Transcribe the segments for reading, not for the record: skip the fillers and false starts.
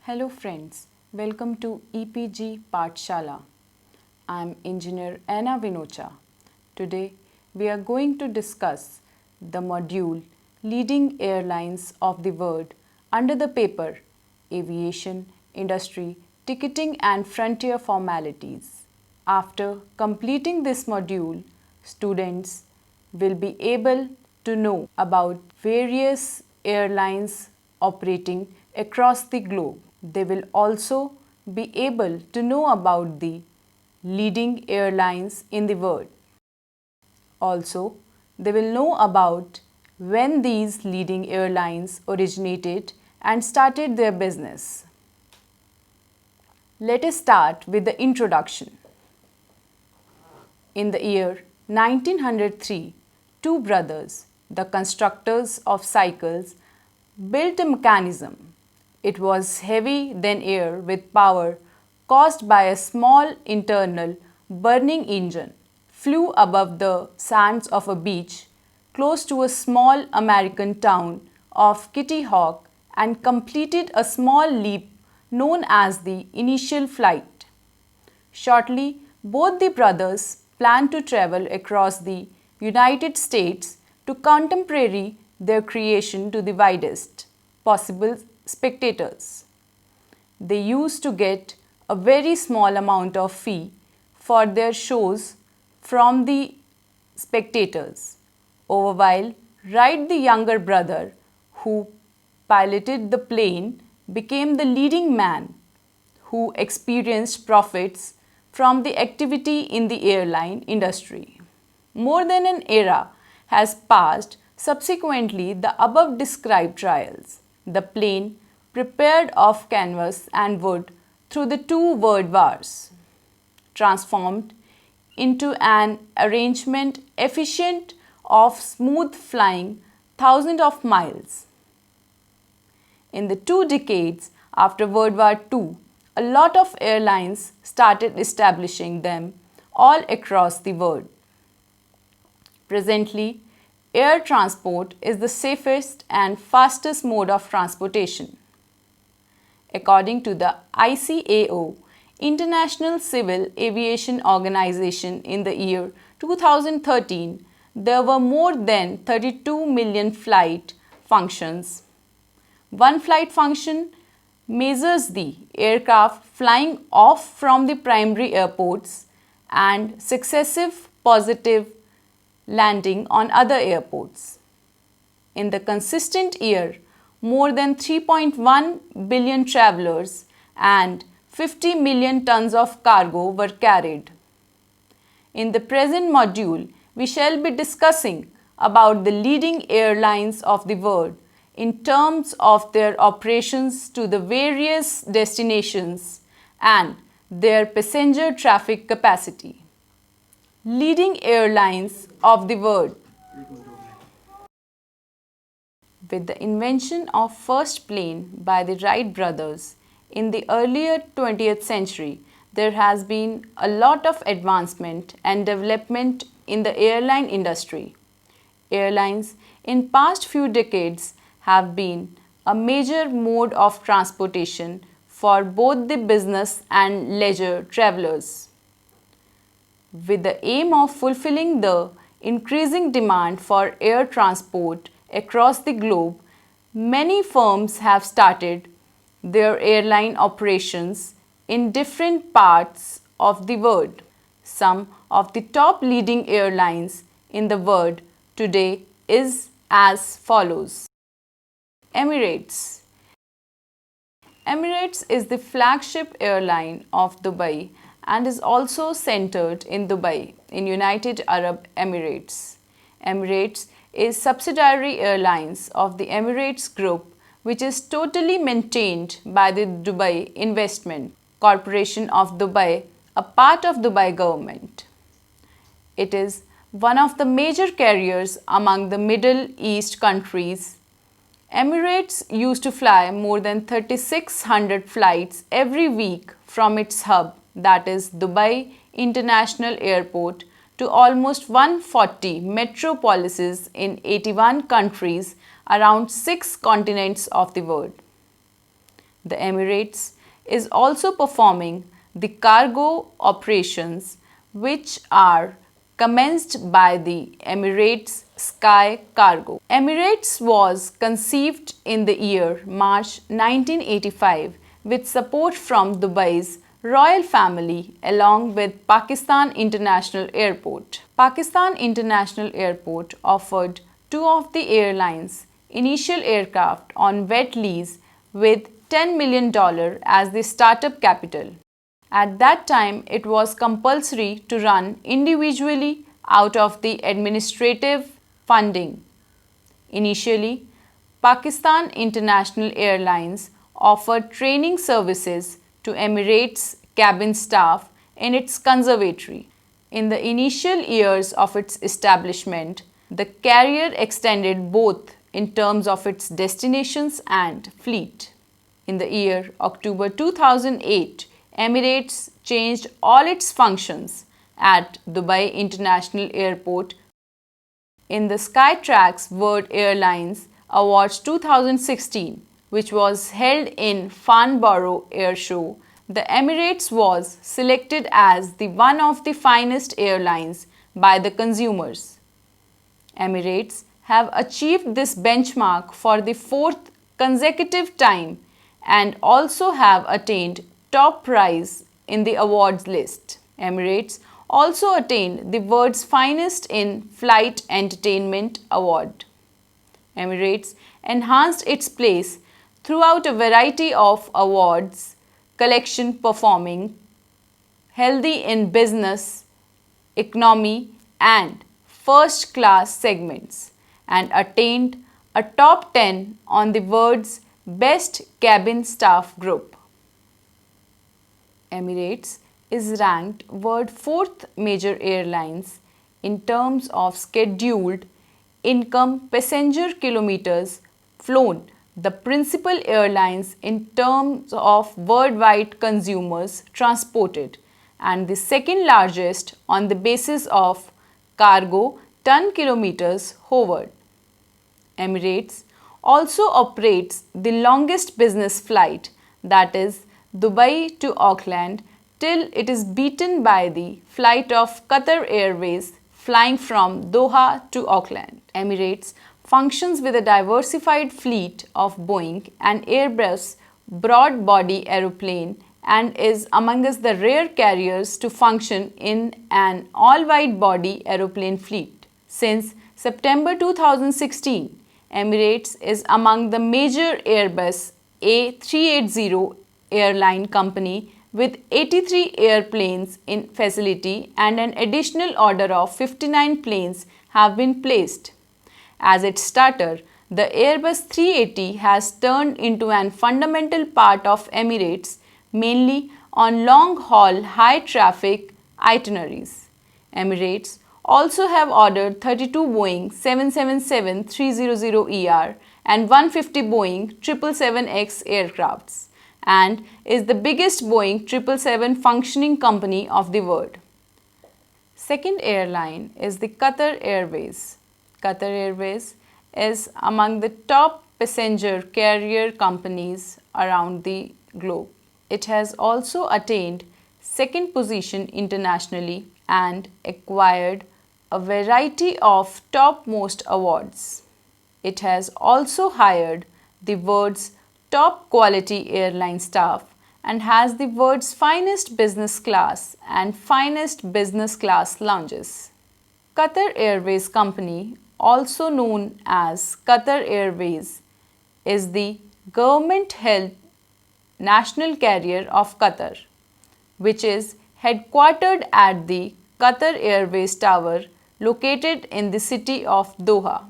Hello friends, welcome to EPG Pathshala. I am Engineer Anna Vinocha. Today we are going to discuss the module Leading Airlines of the World under the paper Aviation, Industry, Ticketing and Frontier Formalities. After completing this module, students will be able to know about various airlines operating across the globe. They will also be able to know about the leading airlines in the world. Also, they will know about when these leading airlines originated and started their business. Let us start with the introduction. In the year 1903, two brothers, the constructors of cycles, built a mechanism. It was heavy than air with power caused by a small internal burning engine, flew above the sands of a beach close to a small American town of Kitty Hawk and completed a small leap known as the initial flight. Shortly, both the brothers planned to travel across the United States to contemporary their creation to the widest possible spectators. They used to get a very small amount of fee for their shows from the spectators. Over while Wright, the younger brother, who piloted the plane, became the leading man who experienced profits from the activity in the airline industry. More than an era has passed subsequently the above described trials. The plane, prepared of canvas and wood through the two world wars, transformed into an arrangement efficient of smooth flying thousands of miles. In the 2 decades after World War II, a lot of airlines started establishing them all across the world. Presently, air transport is the safest and fastest mode of transportation. According to the ICAO, International Civil Aviation Organization, in the year 2013, there were more than 32 million flight functions. One flight function measures the aircraft flying off from the primary airports and successive positive landing on other airports. In the consistent year, more than 3.1 billion travelers and 50 million tons of cargo were carried. In the present module, we shall be discussing about the leading airlines of the world in terms of their operations to the various destinations and their passenger traffic capacity. Leading airlines of the world. With the invention of first plane by the Wright brothers in the earlier 20th century, there has been a lot of advancement and development in the airline industry. Airlines in past few decades have been a major mode of transportation for both the business and leisure travelers. With the aim of fulfilling the increasing demand for air transport across the globe, many firms have started their airline operations in different parts of the world. Some of the top leading airlines in the world today is as follows. Emirates. Emirates is the flagship airline of Dubai and is also centered in Dubai in United Arab Emirates. Emirates is subsidiary airlines of the Emirates Group, which is totally maintained by the Dubai Investment Corporation of Dubai, a part of Dubai government. It is one of the major carriers among the Middle East countries. Emirates used to fly more than 3,600 flights every week from its hub, that is Dubai International Airport, to almost 140 metropolises in 81 countries around 6 continents of the world. The Emirates is also performing the cargo operations which are commenced by the Emirates Sky Cargo. Emirates was conceived in the year March 1985 with support from Dubai's royal family along with Pakistan International Airport. Pakistan International Airport offered two of the airline's initial aircraft on wet lease with $10 million as the startup capital. At that time, it was compulsory to run individually out of the administrative funding. Initially, Pakistan International Airlines offered training services to Emirates cabin staff in its conservatory. In the initial years of its establishment, the carrier extended both in terms of its destinations and fleet. In the year October 2008, Emirates changed all its functions at Dubai International Airport. In the Skytrax World Airlines Awards 2016, which was held in Farnborough Air Show, the Emirates was selected as the one of the finest airlines by the consumers. Emirates have achieved this benchmark for the fourth consecutive time and also have attained top prize in the awards list. Emirates also attained the world's finest in flight entertainment award. Emirates enhanced its place throughout a variety of awards collection performing healthy in business, economy and first class segments and attained a top 10 on the world's best cabin staff group. Emirates is ranked world fourth major airlines in terms of scheduled income passenger kilometers flown, the principal airlines in terms of worldwide consumers transported, and the second largest on the basis of cargo ton kilometers hovered. Emirates also operates the longest business flight, that is Dubai to Auckland, till it is beaten by the flight of Qatar Airways flying from Doha to Auckland. Emirates functions with a diversified fleet of Boeing and Airbus broad-body aeroplane and is amongst the rare carriers to function in an all-wide-body aeroplane fleet. Since September 2016, Emirates is among the major Airbus A380 airline company with 83 airplanes in facility and an additional order of 59 planes have been placed. As its starter, the Airbus 380 has turned into an fundamental part of Emirates, mainly on long-haul high-traffic itineraries. Emirates also have ordered 32 Boeing 777-300ER and 150 Boeing 777X aircrafts and is the biggest Boeing 777 functioning company of the world. Second airline is the Qatar Airways. Qatar Airways is among the top passenger carrier companies around the globe. It has also attained second position internationally and acquired a variety of topmost awards. It has also hired the world's top quality airline staff and has the world's finest business class and finest business class lounges. Qatar Airways Company, also known as Qatar Airways, is the government-held national carrier of Qatar, which is headquartered at the Qatar Airways Tower located in the city of Doha.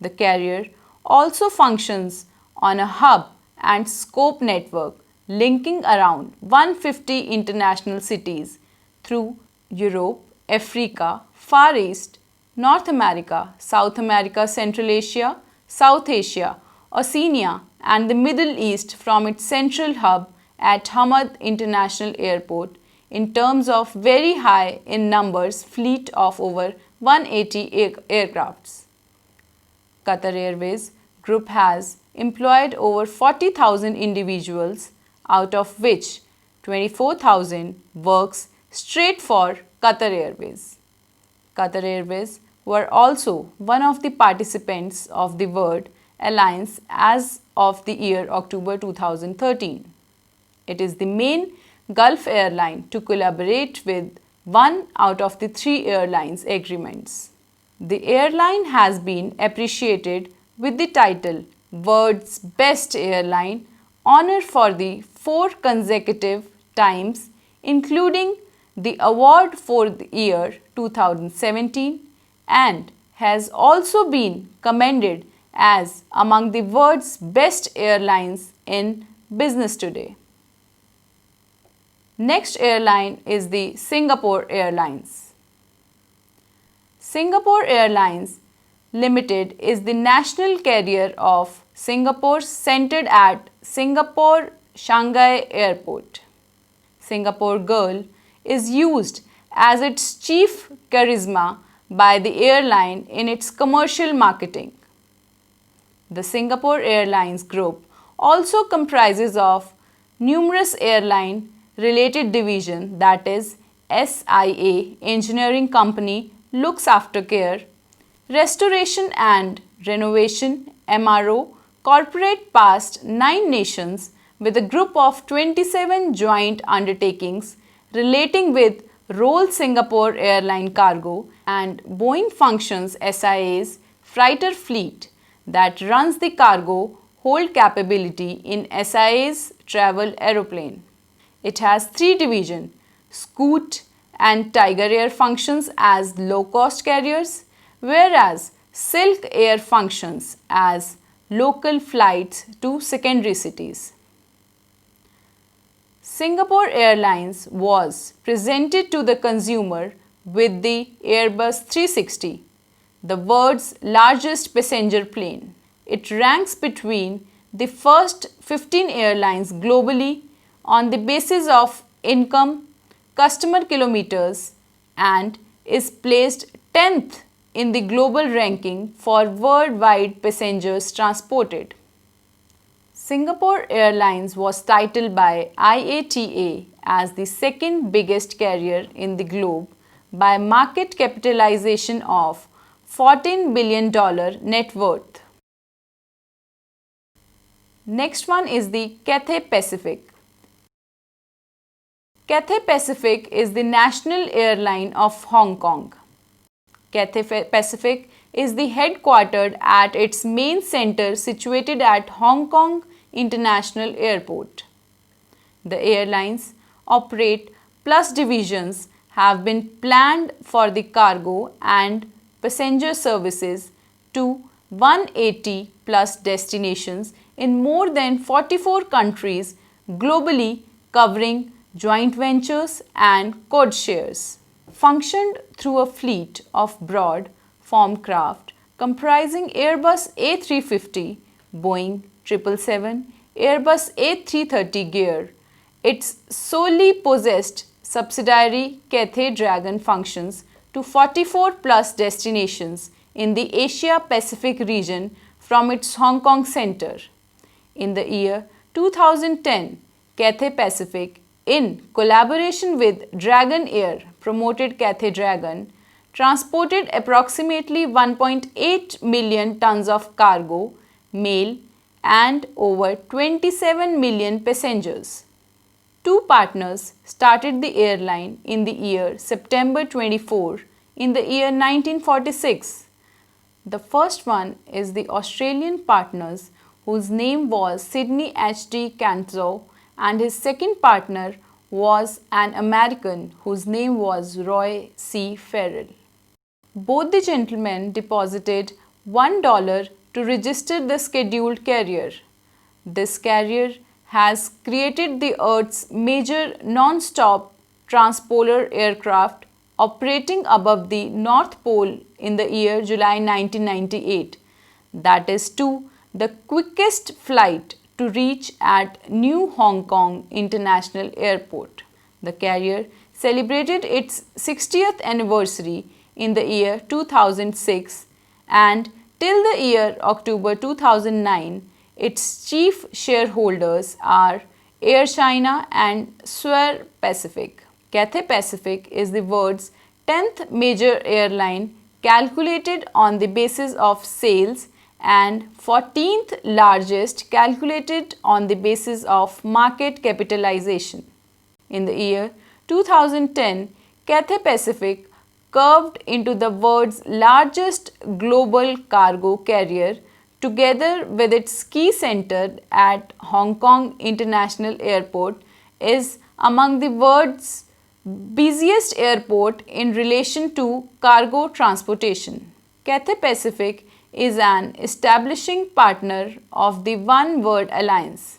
The carrier also functions on a hub and spoke network linking around 150 international cities through Europe, Africa, Far East, North America, South America, Central Asia, South Asia, Oceania and the Middle East from its central hub at Hamad International Airport in terms of very high in numbers fleet of over 180 aircrafts. Qatar Airways Group has employed over 40,000 individuals, out of which 24,000 works straight for Qatar Airways. Qatar Airways were also one of the participants of the World Alliance as of the year October 2013. It is the main Gulf airline to collaborate with one out of the three airlines agreements. The airline has been appreciated with the title World's Best Airline honor for the 4 consecutive times, including the award for the year 2017, and has also been commended as among the world's best airlines in business today. Next airline is the Singapore Airlines. Singapore Airlines Limited is the national carrier of Singapore centered at Singapore Shanghai Airport. Singapore Girl is used as its chief charisma by the airline in its commercial marketing. The Singapore Airlines Group also comprises of numerous airline related divisions, that is SIA Engineering Company looks after care, restoration and renovation MRO corporate past 9 nations with a group of 27 joint undertakings relating with Roll Singapore Airline Cargo and Boeing functions SIA's freighter fleet that runs the cargo hold capability in SIA's travel aeroplane. It has 3 divisions, Scoot and Tiger Air functions as low-cost carriers, whereas Silk Air functions as local flights to secondary cities. Singapore Airlines was presented to the consumer with the Airbus 360, the world's largest passenger plane. It ranks between the first 15 airlines globally on the basis of income, customer kilometers, and is placed 10th in the global ranking for worldwide passengers transported. Singapore Airlines was titled by IATA as the second biggest carrier in the globe by market capitalization of $14 billion net worth. Next one is the Cathay Pacific. Cathay Pacific is the national airline of Hong Kong. Cathay Pacific is the headquartered at its main center situated at Hong Kong International Airport. The airlines operate plus divisions have been planned for the cargo and passenger services to 180 plus destinations in more than 44 countries globally, covering joint ventures and code shares. Functioned through a fleet of broad form craft comprising Airbus A350, Boeing 777, Airbus A330 gear. Its solely possessed subsidiary Cathay Dragon functions to 44 plus destinations in the Asia Pacific region from its Hong Kong center. In the year 2010, Cathay Pacific, in collaboration with Dragon Air, promoted Cathay Dragon, transported approximately 1.8 million tons of cargo, mail, and over 27 million passengers. 2 partners started the airline in the year September 24 in the year 1946. The first one is the Australian partners whose name was Sidney H.D. Canzo, and his second partner was an American whose name was Roy C. Farrell. Both the gentlemen deposited $1 to register the scheduled carrier. This carrier has created the Earth's major non-stop transpolar aircraft operating above the North Pole in the year July 1998. That is the quickest flight to reach at New Hong Kong International Airport. The carrier celebrated its 60th anniversary in the year 2006, and till the year October 2009, Its chief shareholders are Air China and Swire Pacific. Cathay Pacific is the world's 10th major airline calculated on the basis of sales and 14th largest calculated on the basis of market capitalization. In the year 2010, Cathay Pacific curved into the world's largest global cargo carrier together with its key center at Hong Kong International Airport is among the world's busiest airport in relation to cargo transportation. Cathay Pacific is an establishing partner of the One World Alliance.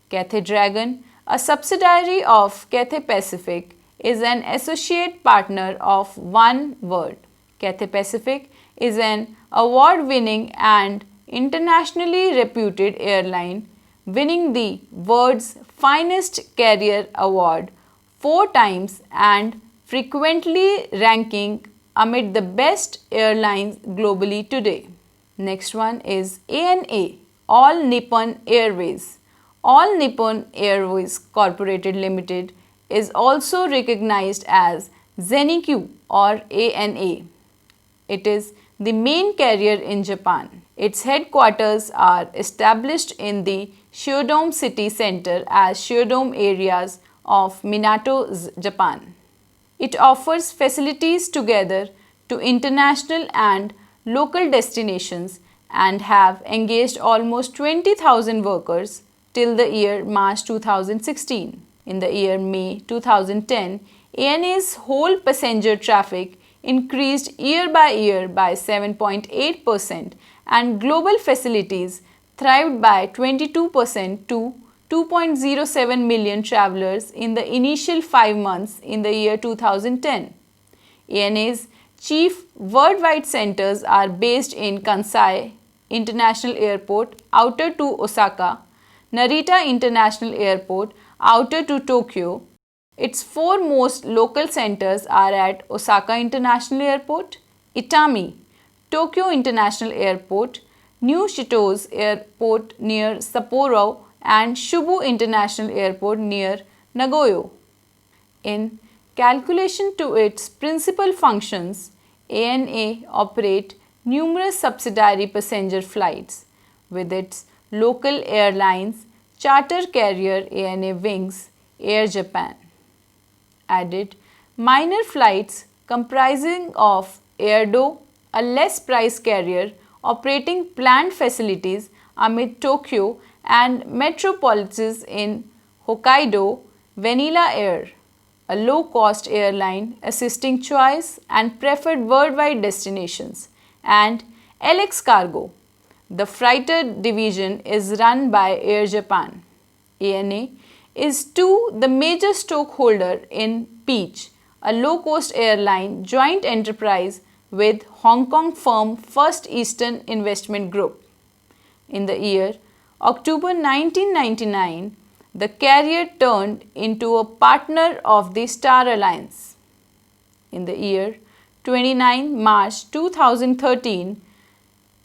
Cathay Dragon, a subsidiary of Cathay Pacific, is an associate partner of One World. Cathay Pacific is an award-winning and internationally reputed airline, winning the world's finest carrier award 4 times and frequently ranking amid the best airlines globally today. Next one is ANA, All Nippon Airways. All Nippon Airways Corporated Limited is also recognized as Zenikyu or ANA. It is the main carrier in Japan. Its headquarters are established in the Shiodome city center as Shiodome areas of Minato, Japan. It offers facilities together to international and local destinations and have engaged almost 20,000 workers till the year March 2016. In the year May 2010, ANA's whole passenger traffic increased year by 7.8% and global facilities thrived by 22% to 2.07 million travelers in the initial 5 months in the year 2010. ANA's chief worldwide centers are based in Kansai International Airport, outer to Osaka, Narita International Airport, outer to Tokyo. Its 4 most local centers are at Osaka International Airport, Itami, Tokyo International Airport, New Shitose Airport near Sapporo, and Shubu International Airport near Nagoyo. In calculation to its principal functions, ANA operate numerous subsidiary passenger flights with its local airlines, charter carrier ANA Wings, Air Japan. Added minor flights comprising of Airdo, a less price carrier operating planned facilities amid Tokyo and metropolises in Hokkaido, Vanilla Air, a low-cost airline assisting choice and preferred worldwide destinations, and LX Cargo. The freighter division is run by Air Japan. ANA is too the major stockholder in Peach, a low-cost airline joint enterprise with Hong Kong firm First Eastern Investment Group. In the year October 1999, the carrier turned into a partner of the Star Alliance. In the year 29 March 2013,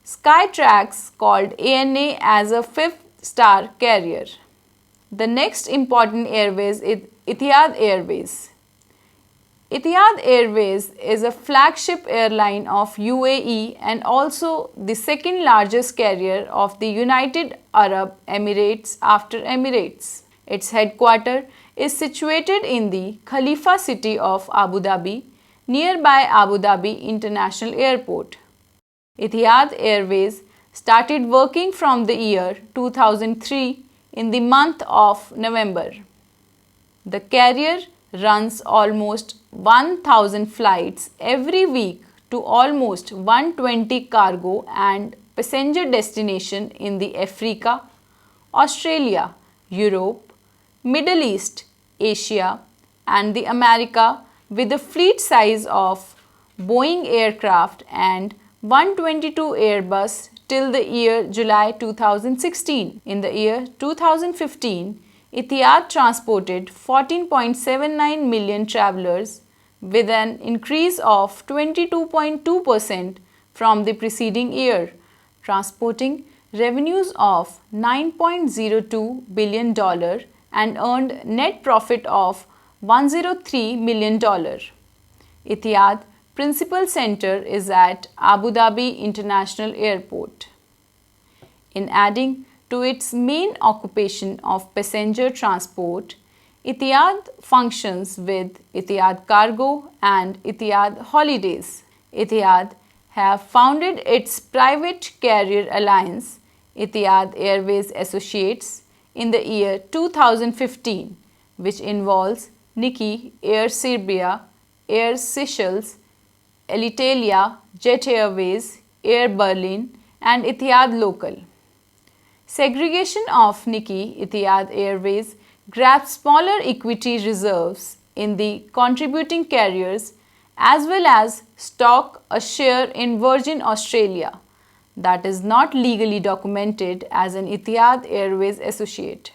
Skytrax called ANA as a 5-star carrier. The next important airways is Etihad Airways. Etihad Airways is a flagship airline of UAE and also the second largest carrier of the United Arab Emirates after Emirates. Its headquarters is situated in the Khalifa city of Abu Dhabi, nearby Abu Dhabi International Airport. Etihad Airways started working from the year 2003 in the month of November. The carrier runs almost 1,000 flights every week to almost 120 cargo and passenger destinations in the Africa, Australia, Europe, Middle East, Asia and the America with a fleet size of Boeing aircraft and 122 Airbus till the year July 2016. In the year 2015, Etihad transported 14.79 million travelers with an increase of 22.2% from the preceding year, transporting revenues of $9.02 billion and earned net profit of $103 million. Etihad principal center is at Abu Dhabi International Airport. In adding to its main occupation of passenger transport, Etihad functions with Etihad Cargo and Etihad Holidays. Etihad have founded its private carrier alliance, Etihad Airways Associates, in the year 2015, which involves Niki, Air Serbia, Air Seychelles, Alitalia, Jet Airways, Air Berlin, and Etihad Local. Segregation of Niki, Etihad Airways, grabs smaller equity reserves in the contributing carriers as well as stock a share in Virgin Australia that is not legally documented as an Etihad Airways associate.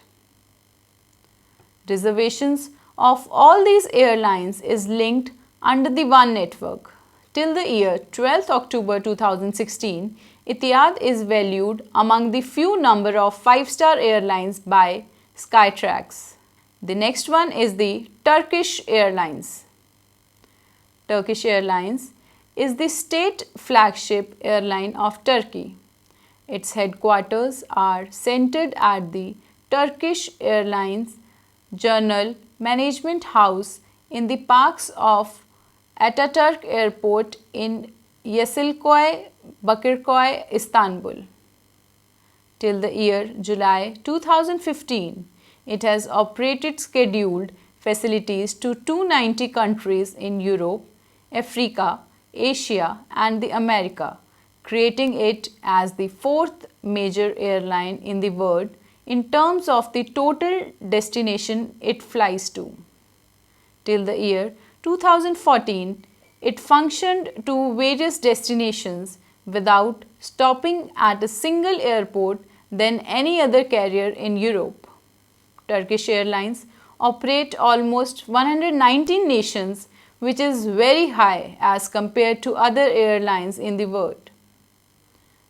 Reservations of all these airlines is linked under the One Network. Till the year 12th October 2016, Etihad is valued among the few number of 5-star airlines by Skytrax. The next one is the Turkish Airlines. Turkish Airlines is the state flagship airline of Turkey. Its headquarters are centered at the Turkish Airlines General Management House in the parks of Ataturk Airport in Yeşilköy, Bakırköy, Istanbul. Till the year July 2015, it has operated scheduled facilities to 290 countries in Europe, Africa, Asia and the America, creating it as the 4th major airline in the world in terms of the total destination it flies to. Till the year 2014, it functioned to various destinations without stopping at a single airport than any other carrier in Europe. Turkish Airlines operate almost 119 nations, which is very high as compared to other airlines in the world.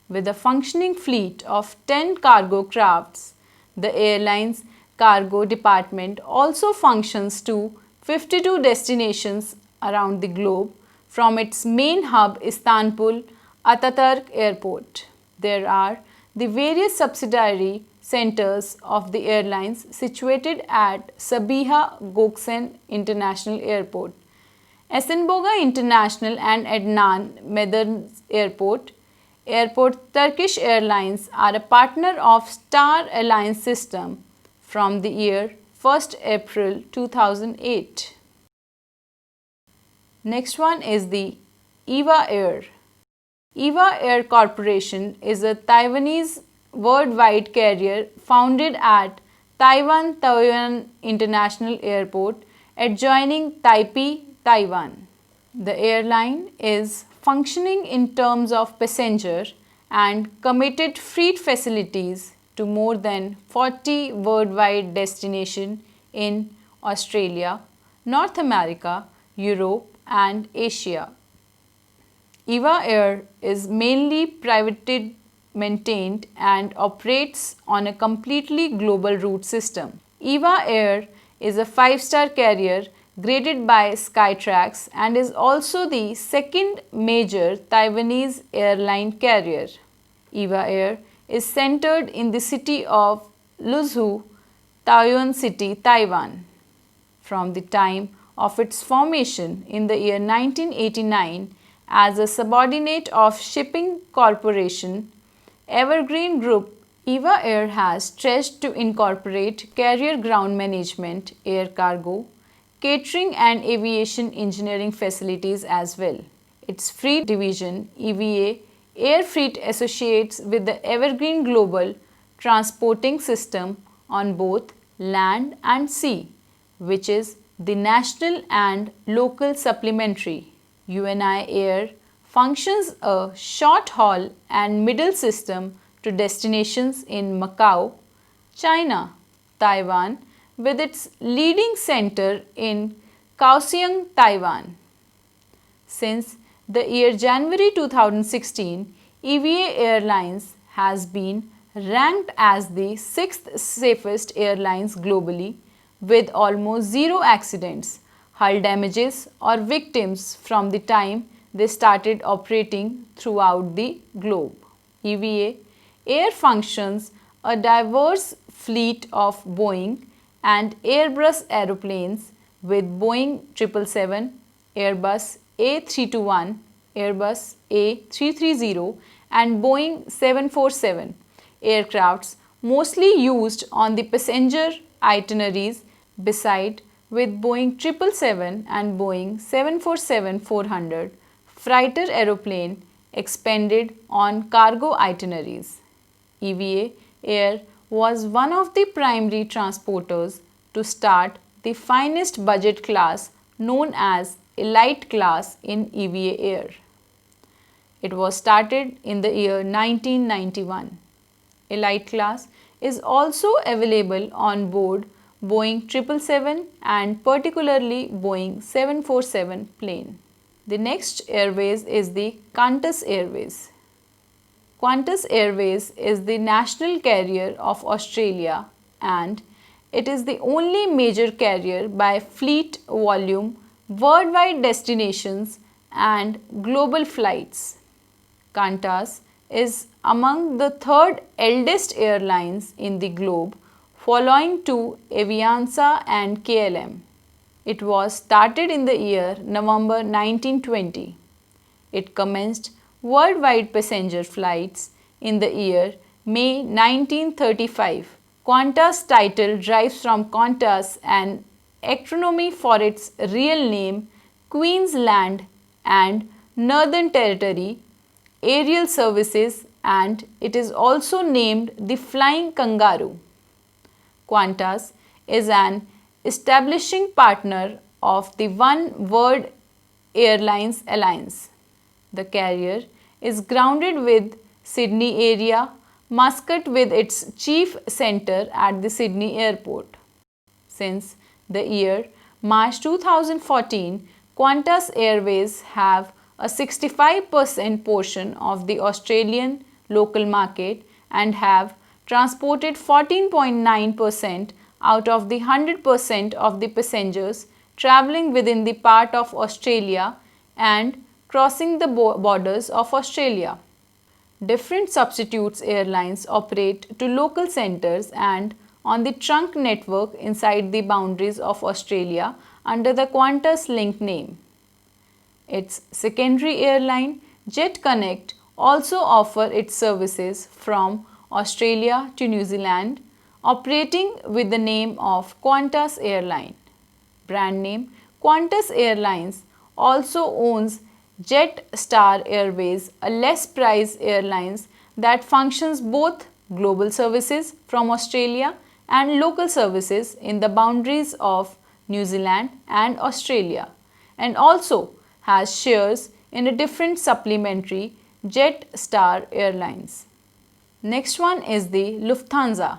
With a functioning fleet of 10 cargo crafts, the airline's cargo department also functions to 52 destinations around the globe from its main hub Istanbul Ataturk Airport. There are the various subsidiary centers of the airlines situated at Sabiha Gökçen International Airport, Esenboga International and Adnan Menderes Airport. Turkish Airlines are a partner of Star Alliance system from the year 1st April 2008. Next one is the EVA Air. EVA Air Corporation is a Taiwanese worldwide carrier founded at Taiwan Taoyuan International Airport adjoining Taipei, Taiwan. The airline is functioning in terms of passenger and committed freight facilities to more than 40 worldwide destinations in Australia, North America, Europe and Asia. EVA Air is mainly privately maintained and operates on a completely global route system. EVA Air is a 5-star carrier graded by Skytrax and is also the second major Taiwanese airline carrier. EVA Air is centered in the city of Luzhu, Taoyuan City, Taiwan. From the time of its formation in the year 1989 as a subordinate of Shipping Corporation, Evergreen Group, EVA Air has stretched to incorporate carrier ground management, air cargo, catering and aviation engineering facilities as well. Its freight division, EVA Air Freight, associates with the Evergreen Global transporting system on both land and sea, which is the national and local supplementary. UNI Air functions a short-haul and middle system to destinations in Macau, China, Taiwan, with its leading center in Kaohsiung, Taiwan. Since the year January 2016, EVA Airlines has been ranked as the sixth safest airlines globally with almost zero accidents, hull damages, or victims from the time they started operating throughout the globe. EVA Air functions a diverse fleet of Boeing and Airbus aeroplanes with Boeing 777, Airbus A321, Airbus A330 and Boeing 747 aircrafts mostly used on the passenger itineraries beside with Boeing 777 and Boeing 747-400 freighter aeroplane expended on cargo itineraries. EVA Air was one of the primary transporters to start the finest budget class known as Elite class in EVA Air. It was started in the year 1991. Elite class is also available on board Boeing 777 and particularly Boeing 747 plane. The next airways is the Qantas Airways. Qantas Airways is the national carrier of Australia and it is the only major carrier by fleet volume, worldwide destinations and global flights. Qantas is among the third eldest airlines in the globe following to Avianca and KLM. It was started in the year November 1920. It commenced worldwide passenger flights in the year May 1935. Qantas title derives from Qantas, an acronym for its real name Queensland and Northern Territory Aerial Services, and it is also named the Flying Kangaroo. Qantas is an establishing partner of the One World Airlines Alliance. The carrier is grounded with Sydney area, Muscat with its chief centre at the Sydney Airport. Since the year March 2014, Qantas Airways have a 65% portion of the Australian local market and have transported 14.9% out of the 100% of the passengers travelling within the part of Australia and crossing the borders of Australia. Different substitutes airlines operate to local centres and on the trunk network inside the boundaries of Australia under the Qantas Link name. Its secondary airline, Jet Connect, also offer its services from Australia to New Zealand, operating with the name of Qantas Airline. Brand name Qantas Airlines also owns Jetstar Airways, a less priced airlines that functions both global services from Australia and local services in the boundaries of New Zealand and Australia, and also has shares in a different supplementary Jetstar Airlines. Next one is the Lufthansa.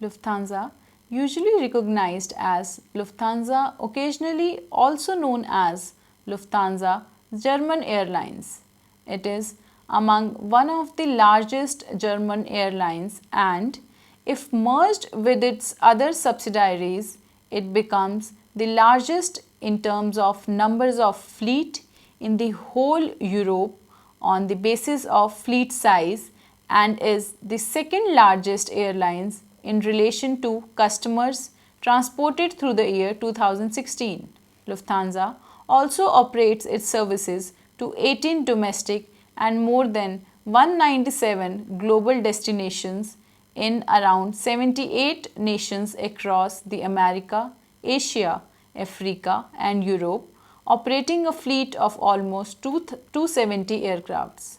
Lufthansa, usually recognized as Lufthansa, occasionally also known as Lufthansa German Airlines. It is among one of the largest German airlines and if merged with its other subsidiaries, it becomes the largest in terms of numbers of fleet in the whole Europe on the basis of fleet size and is the second largest airlines in relation to customers transported through the year 2016. Lufthansa also operates its services to 18 domestic and more than 197 global destinations in around 78 nations across the America, Asia, Africa and Europe, operating a fleet of almost 270 aircrafts.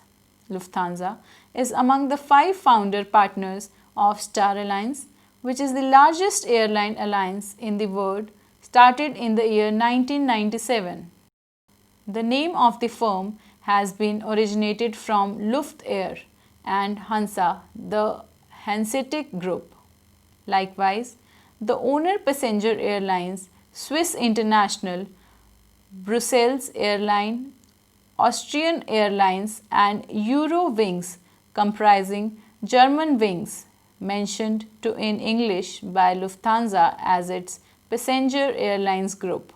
Lufthansa is among the 5 founder partners of Star Alliance, which is the largest airline alliance in the world, started in the year 1997. The name of the firm has been originated from Luftair and Hansa, the Hanseatic Group. Likewise, the owner passenger airlines Swiss International, Brussels Airline, Austrian Airlines and Eurowings comprising German wings, mentioned to in English by Lufthansa as its passenger airlines group.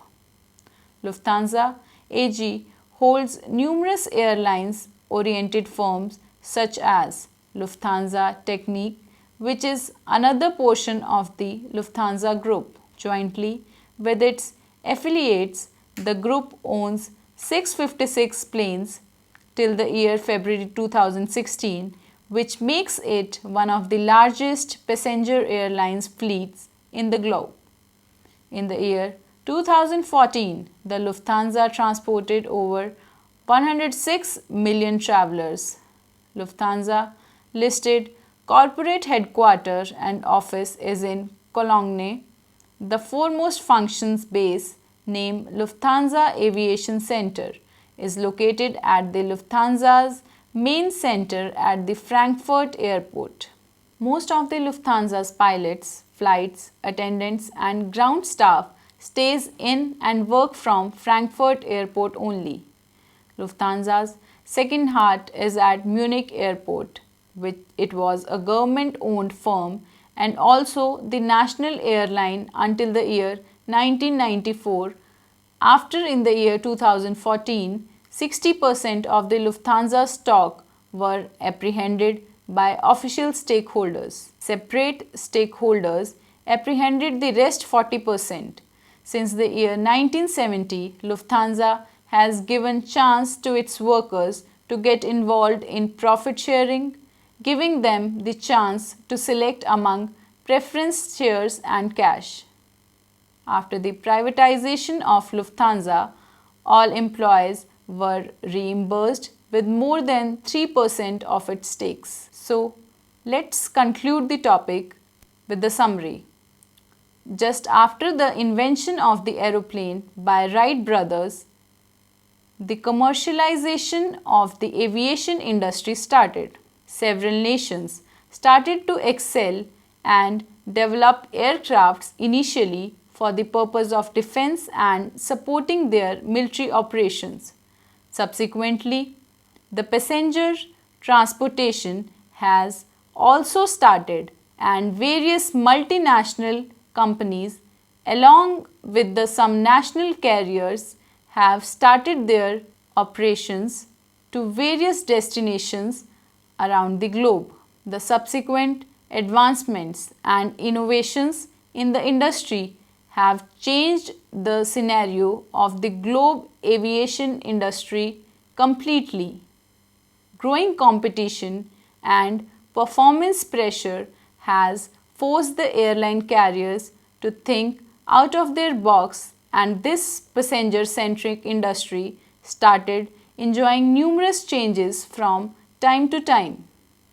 Lufthansa AG holds numerous airlines-oriented firms such as Lufthansa Technik, which is another portion of the Lufthansa Group. Jointly with its affiliates, the group owns 656 planes till the year February 2016, which makes it one of the largest passenger airlines fleets in the globe. In the year 2014, the Lufthansa transported over 106 million travelers. Lufthansa listed corporate headquarters and office is in Cologne. The foremost functions base, named Lufthansa Aviation Center, is located at the Lufthansa's main center at the Frankfurt Airport. Most of the Lufthansa's pilots, flights attendants and ground staff stays in and work from Frankfurt Airport only. Lufthansa's second heart is at Munich Airport, which it was a government-owned firm and also the national airline until the year 1994. After in the year 2014, 60% of the Lufthansa stock were apprehended by official stakeholders. Separate stakeholders apprehended the rest 40%. Since the year 1970, Lufthansa has given chance to its workers to get involved in profit sharing, giving them the chance to select among preference shares and cash. After the privatization of Lufthansa, all employees were reimbursed with more than 3% of its stakes. So, let's conclude the topic with the summary. Just after the invention of the aeroplane by Wright brothers, the commercialization of the aviation industry started. Several nations started to excel and develop aircrafts initially for the purpose of defense and supporting their military operations. Subsequently, the passenger transportation has also started and various multinational companies along with some national carriers have started their operations to various destinations around the globe. The subsequent advancements and innovations in the industry have changed the scenario of the globe aviation industry completely. Growing competition and performance pressure has forced the airline carriers to think out of their box, and this passenger-centric industry started enjoying numerous changes from time to time.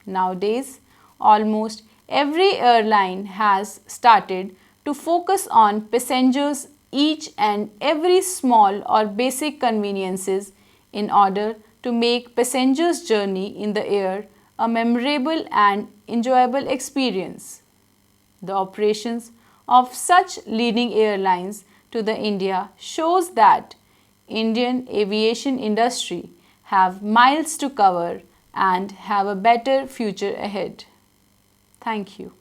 Nowadays, almost every airline has started to focus on passengers' each and every small or basic conveniences in order to make passengers' journey in the air a memorable and enjoyable experience. The operations of such leading airlines to the India shows that Indian aviation industry have miles to cover and have a better future ahead. Thank you.